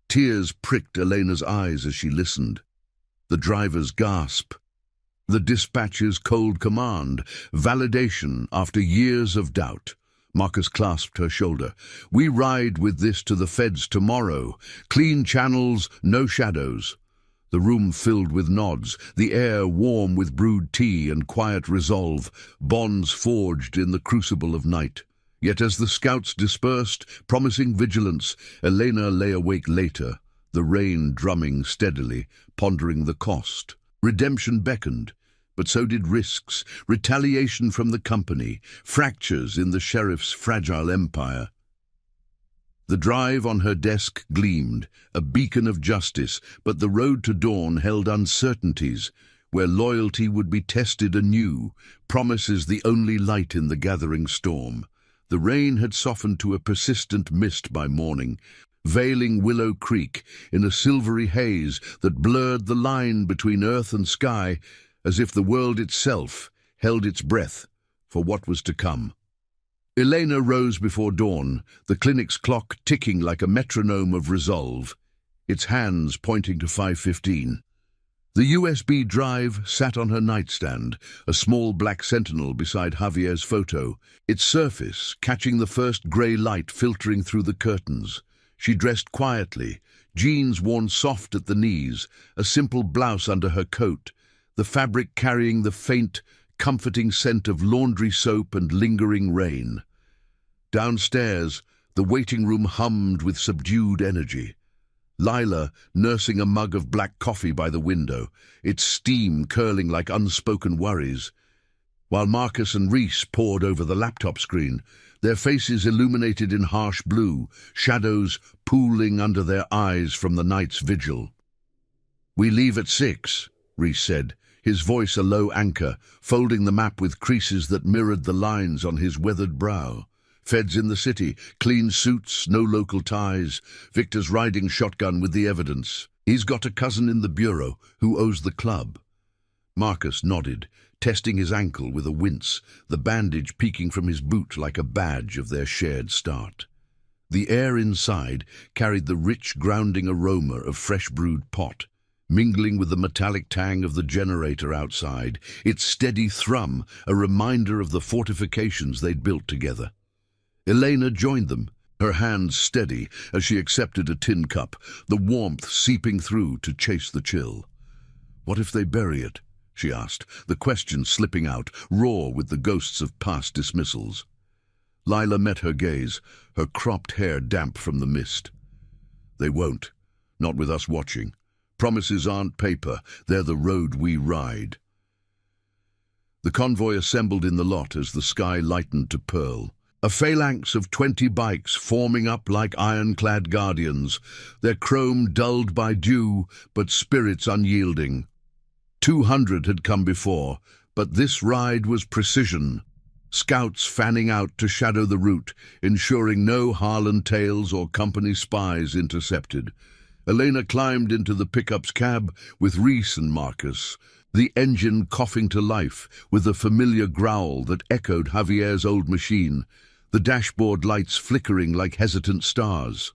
Tears pricked Elena's eyes as she listened. The driver's gasp, the dispatcher's cold command, validation after years of doubt. Marcus clasped her shoulder. "We ride with this to the feds tomorrow. Clean channels, no shadows." The room filled with nods, the air warm with brewed tea and quiet resolve, bonds forged in the crucible of night. Yet as the scouts dispersed, promising vigilance, Elena lay awake later, the rain drumming steadily, pondering the cost. Redemption beckoned, but so did risks, retaliation from the company, fractures in the sheriff's fragile empire. The drive on her desk gleamed, a beacon of justice, but the road to dawn held uncertainties, where loyalty would be tested anew, promises the only light in the gathering storm. The rain had softened to a persistent mist by morning, veiling Willow Creek in a silvery haze that blurred the line between earth and sky, as if the world itself held its breath for what was to come. Elena rose before dawn, the clinic's clock ticking like a metronome of resolve, its hands pointing to 5:15. The USB drive sat on her nightstand, a small black sentinel beside Javier's photo, its surface catching the first grey light filtering through the curtains. She dressed quietly, jeans worn soft at the knees, a simple blouse under her coat, the fabric carrying the faint, comforting scent of laundry soap and lingering rain. Downstairs, the waiting room hummed with subdued energy. Lila nursing a mug of black coffee by the window, its steam curling like unspoken worries, while Marcus and Reese pored over the laptop screen, their faces illuminated in harsh blue, shadows pooling under their eyes from the night's vigil. "We leave at 6, Reese said, his voice a low anchor, folding the map with creases that mirrored the lines on his weathered brow. "Feds in the city, clean suits, no local ties. Victor's riding shotgun with the evidence. He's got a cousin in the bureau who owes the club." Marcus nodded, testing his ankle with a wince, the bandage peeking from his boot like a badge of their shared start. The air inside carried the rich, grounding aroma of fresh-brewed pot, mingling with the metallic tang of the generator outside, its steady thrum a reminder of the fortifications they'd built together. Elena joined them, her hands steady as she accepted a tin cup, the warmth seeping through to chase the chill. "What if they bury it?" she asked, the question slipping out, raw with the ghosts of past dismissals. Lila met her gaze, her cropped hair damp from the mist. "They won't, not with us watching. Promises aren't paper, they're the road we ride." The convoy assembled in the lot as the sky lightened to pearl. A phalanx of 20 bikes forming up like ironclad guardians, their chrome dulled by dew, but spirits unyielding. 200 had come before, but this ride was precision. Scouts fanning out to shadow the route, ensuring no Harlan tails or company spies intercepted. Elena climbed into the pickup's cab with Reese and Marcus, the engine coughing to life with a familiar growl that echoed Javier's old machine, the dashboard lights flickering like hesitant stars.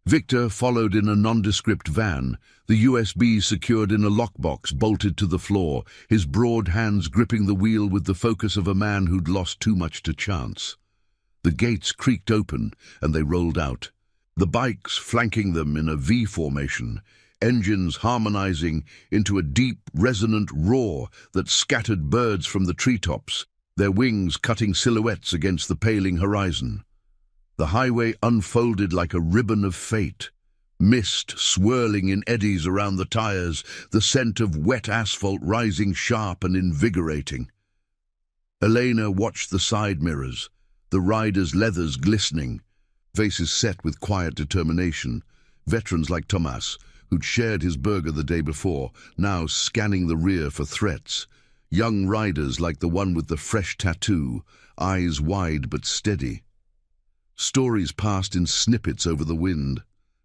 Victor followed in a nondescript van, the USB secured in a lockbox bolted to the floor, his broad hands gripping the wheel with the focus of a man who'd lost too much to chance. The gates creaked open, and they rolled out, the bikes flanking them in a V formation, engines harmonizing into a deep, resonant roar that scattered birds from the treetops, their wings cutting silhouettes against the paling horizon. The highway unfolded like a ribbon of fate, mist swirling in eddies around the tires, the scent of wet asphalt rising sharp and invigorating. Elena watched the side mirrors, the riders' leathers glistening, faces set with quiet determination, veterans like Tomas, who'd shared his burger the day before, now scanning the rear for threats, young riders like the one with the fresh tattoo, eyes wide but steady. Stories passed in snippets over the wind.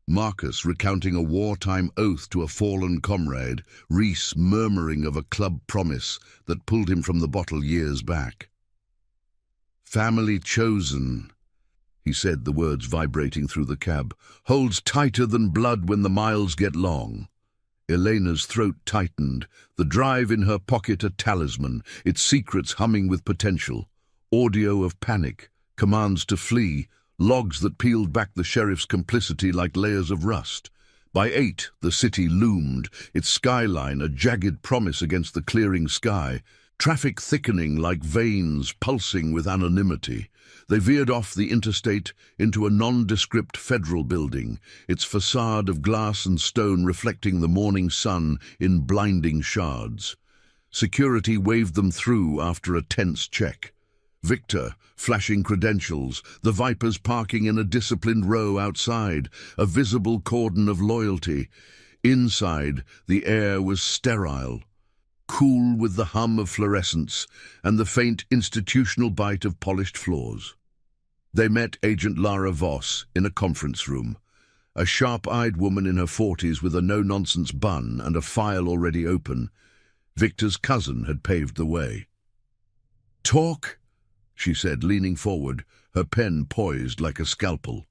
Marcus recounting a wartime oath to a fallen comrade, Reese murmuring of a club promise that pulled him from the bottle years back. "Family chosen," he said, the words vibrating through the cab, "holds tighter than blood when the miles get long." Elena's throat tightened, the drive in her pocket a talisman, its secrets humming with potential. Audio of panic, commands to flee, logs that peeled back the sheriff's complicity like layers of rust. By 8, the city loomed, its skyline a jagged promise against the clearing sky, traffic thickening like veins pulsing with anonymity. They veered off the interstate into a nondescript federal building, its facade of glass and stone reflecting the morning sun in blinding shards. Security waved them through after a tense check. Victor, flashing credentials, the Vipers parking in a disciplined row outside, a visible cordon of loyalty. Inside, the air was sterile, cool with the hum of fluorescence and the faint institutional bite of polished floors. They met Agent Lara Voss in a conference room, a sharp-eyed woman in her 40s with a no-nonsense bun and a file already open. Victor's cousin had paved the way. "Talk," she said, leaning forward, her pen poised like a scalpel.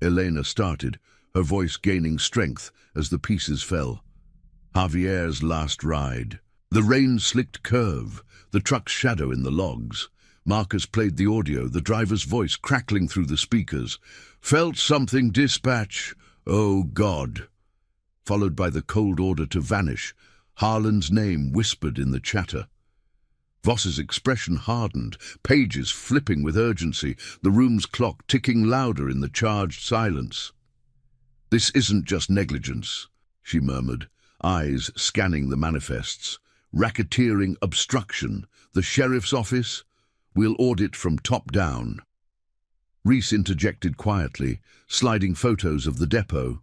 Elena started, her voice gaining strength as the pieces fell. Javier's last ride. The rain-slicked curve, the truck's shadow in the logs. Marcus played the audio, the driver's voice crackling through the speakers. "Felt something, dispatch. Oh, God." Followed by the cold order to vanish, Harlan's name whispered in the chatter. Voss's expression hardened, pages flipping with urgency, the room's clock ticking louder in the charged silence. "This isn't just negligence," she murmured, eyes scanning the manifests. "Racketeering, obstruction, the sheriff's office? We'll audit from top down." Reese interjected quietly, sliding photos of the depot.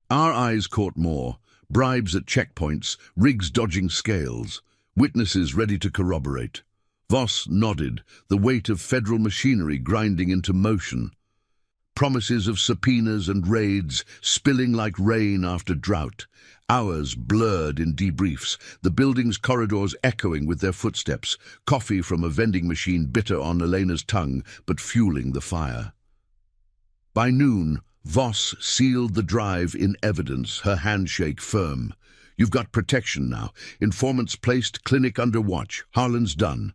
Our eyes caught more, bribes at checkpoints, rigs dodging scales. Witnesses ready to corroborate. Voss nodded, the weight of federal machinery grinding into motion. Promises of subpoenas and raids spilling like rain after drought. Hours blurred in debriefs, the building's corridors echoing with their footsteps, coffee from a vending machine bitter on Elena's tongue but fueling the fire. By noon, Voss sealed the drive in evidence, her handshake firm. "You've got protection now. Informants placed, clinic under watch. Harlan's done."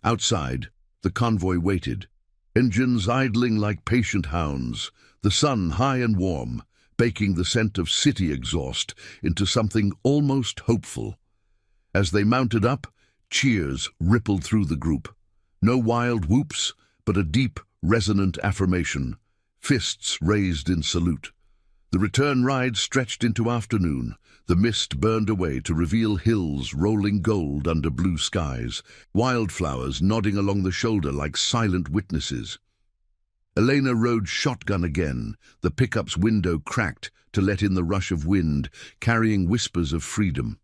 Outside, the convoy waited, engines idling like patient hounds, the sun high and warm, baking the scent of city exhaust into something almost hopeful. As they mounted up, cheers rippled through the group. No wild whoops, but a deep, resonant affirmation, fists raised in salute. The return ride stretched into afternoon. The mist burned away to reveal hills rolling gold under blue skies, wildflowers nodding along the shoulder like silent witnesses. Elena rode shotgun again, the pickup's window cracked to let in the rush of wind, carrying whispers of freedom.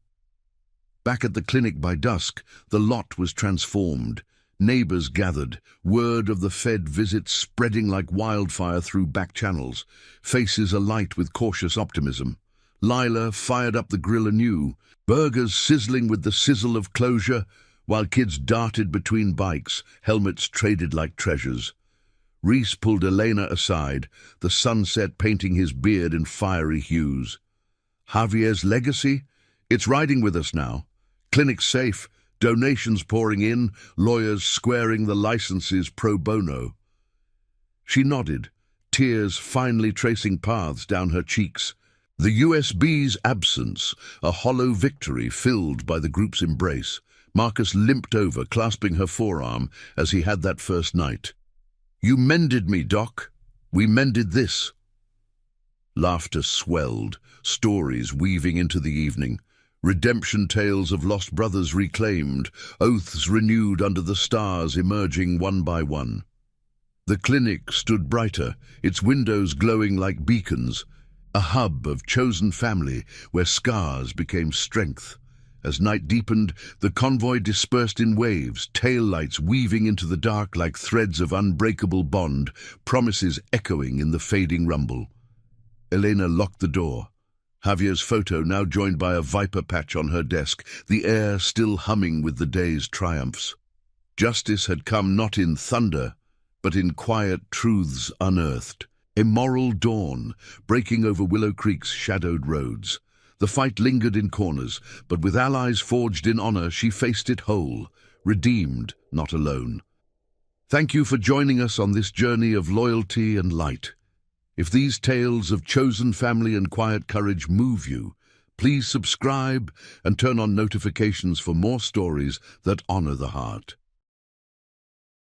Back at the clinic by dusk, the lot was transformed. Neighbors gathered, word of the Fed visit spreading like wildfire through back channels, faces alight with cautious optimism. Lila fired up the grill anew, burgers sizzling with the sizzle of closure, while kids darted between bikes, helmets traded like treasures. Reese pulled Elena aside, the sunset painting his beard in fiery hues. Javier's legacy? It's riding with us now. Clinic safe, donations pouring in, lawyers squaring the licenses pro bono. She nodded, tears finally tracing paths down her cheeks. The USB's absence, a hollow victory filled by the group's embrace. Marcus limped over, clasping her forearm as he had that first night. "You mended me, Doc. We mended this." Laughter swelled, stories weaving into the evening. Redemption tales of lost brothers reclaimed, oaths renewed under the stars emerging one by one. The clinic stood brighter, its windows glowing like beacons, a hub of chosen family where scars became strength. As night deepened, the convoy dispersed in waves, taillights weaving into the dark like threads of unbreakable bond, promises echoing in the fading rumble. Elena locked the door. Javier's photo now joined by a viper patch on her desk, the air still humming with the day's triumphs. Justice had come not in thunder, but in quiet truths unearthed. A moral dawn, breaking over Willow Creek's shadowed roads. The fight lingered in corners, but with allies forged in honor, she faced it whole, redeemed, not alone. Thank you for joining us on this journey of loyalty and light. If these tales of chosen family and quiet courage move you, please subscribe and turn on notifications for more stories that honor the heart.